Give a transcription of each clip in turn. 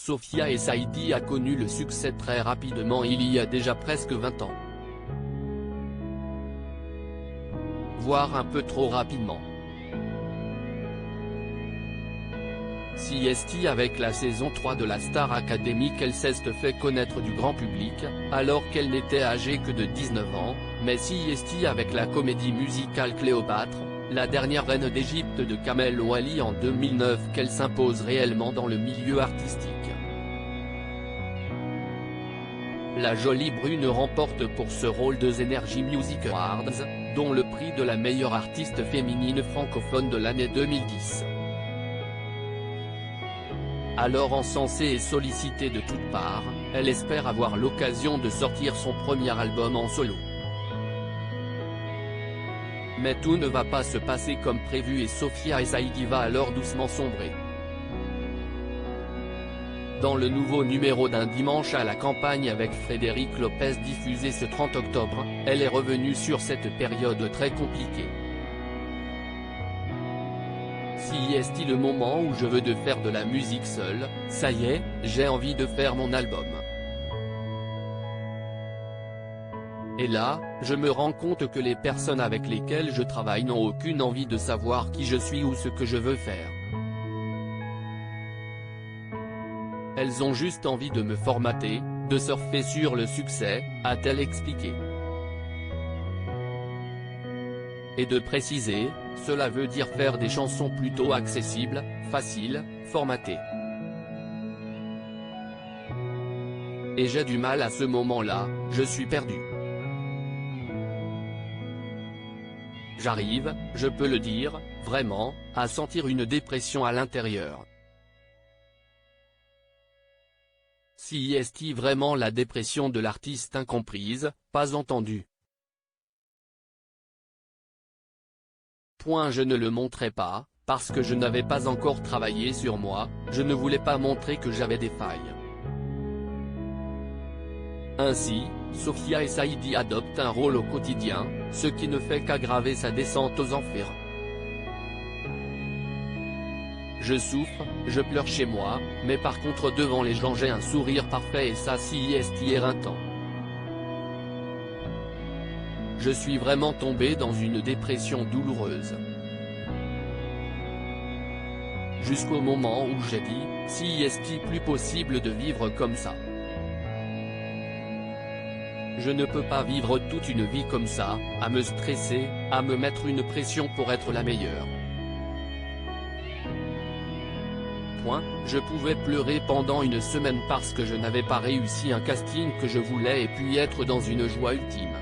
Sophia et Saïdi a connu le succès très rapidement il y a déjà presque 20 ans. Voire un peu trop rapidement. CST avec la saison 3 de la Star Academy qu'elle s'est fait connaître du grand public, alors qu'elle n'était âgée que de 19 ans, mais CST avec la comédie musicale Cléopâtre, la dernière reine d'Égypte de Kamel Ouali en 2009 qu'elle s'impose réellement dans le milieu artistique. La jolie brune remporte pour ce rôle 2 Energy Music Awards, dont le prix de la meilleure artiste féminine francophone de l'année 2010. Alors encensée et sollicitée de toutes parts, elle espère avoir l'occasion de sortir son premier album en solo. Mais tout ne va pas se passer comme prévu et Sophia et Saïdi va alors doucement sombrer. Dans le nouveau numéro d'un dimanche à la campagne avec Frédéric Lopez diffusé ce 30 octobre, elle est revenue sur cette période très compliquée. Si est-il le moment où je veux de faire de la musique seule, ça y est, j'ai envie de faire mon album. Et là, je me rends compte que les personnes avec lesquelles je travaille n'ont aucune envie de savoir qui je suis ou ce que je veux faire. Elles ont juste envie de me formater, de surfer sur le succès, a-t-elle expliqué. Et de préciser, cela veut dire faire des chansons plutôt accessibles, faciles, formatées. Et j'ai du mal à ce moment-là, je suis perdu. J'arrive, je peux le dire, vraiment, à sentir une dépression à l'intérieur. Si est-il vraiment la dépression de l'artiste incomprise, pas entendue. Je ne le montrais pas, parce que je n'avais pas encore travaillé sur moi, je ne voulais pas montrer que j'avais des failles. Ainsi, Sophia et Saïdi adoptent un rôle au quotidien, ce qui ne fait qu'aggraver sa descente aux enfers. Je souffre, je pleure chez moi, mais par contre devant les gens j'ai un sourire parfait et ça si est éreintant. Je suis vraiment tombé dans une dépression douloureuse. Jusqu'au moment où j'ai dit, si est-il plus possible de vivre comme ça. Je ne peux pas vivre toute une vie comme ça, à me stresser, à me mettre une pression pour être la meilleure. Je pouvais pleurer pendant une semaine parce que je n'avais pas réussi un casting que je voulais et puis être dans une joie ultime.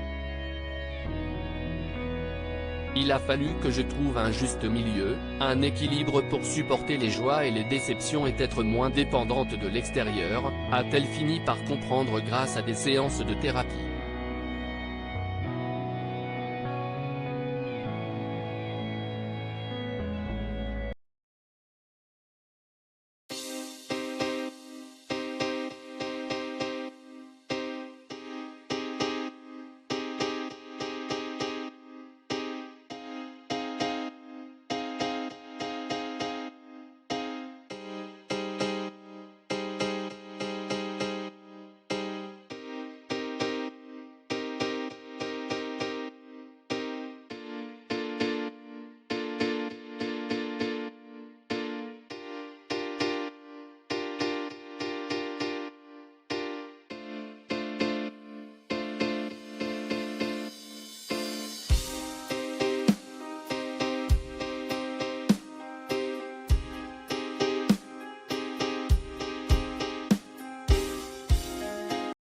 Il a fallu que je trouve un juste milieu, un équilibre pour supporter les joies et les déceptions et être moins dépendante de l'extérieur, a-t-elle fini par comprendre grâce à des séances de thérapie.